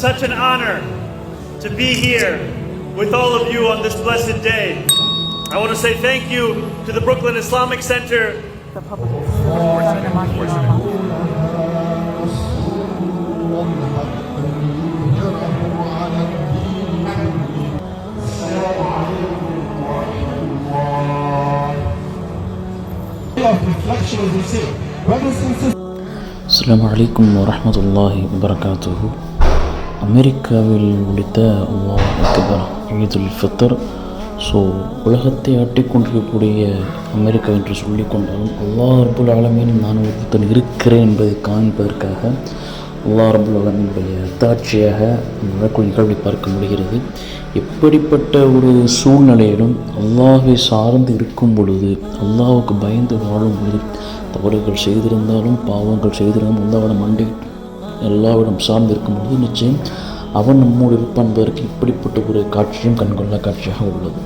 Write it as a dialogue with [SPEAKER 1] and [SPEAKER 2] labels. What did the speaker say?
[SPEAKER 1] such an honor to be here with all of you on this blessed day. I want to say thank you to the Brooklyn Islamic Center.
[SPEAKER 2] அஸ்ஸலாமு அலைக்கும் வரஹ்மத்துல்லாஹி வபரகாத்துஹு. அமெரிக்காவில் முடித்த அல்லாஹ் அக்பர் ஈதுல் Fitr. So உலகத்தை ஆட்டிக்கொண்டிருக்கக்கூடிய America என்று சொல்லிக்கொண்டாலும் அல்லாஹ் ரப்புல் ஆலமீன் நான் ஒருத்தன் இருக்கிறேன் என்பதை காண்பதற்காக அல்லாஹ் ரப்புல் ஆலமீனுடைய தாட்சியாக நடக்கும் நிகழ்வை பார்க்க முடிகிறது. எப்படிப்பட்ட ஒரு சூழ்நிலையிலும் அல்லாஹை சார்ந்து இருக்கும் பொழுது, அல்லாஹுக்கு பயந்து வாழும் பொழுது, தவறுகள் செய்திருந்தாலும் பாவங்கள் செய்திருந்தாலும் அல்லாவிடம் மண்டி எல்லாவிடம் சார்ந்து இருக்கும் பொழுது நிச்சயம் அவன் நம்மோடு இருப்பான் என்பதற்கு இப்படிப்பட்ட ஒரு காட்சியும் கண்கொள்ளா காட்சியாக உள்ளது.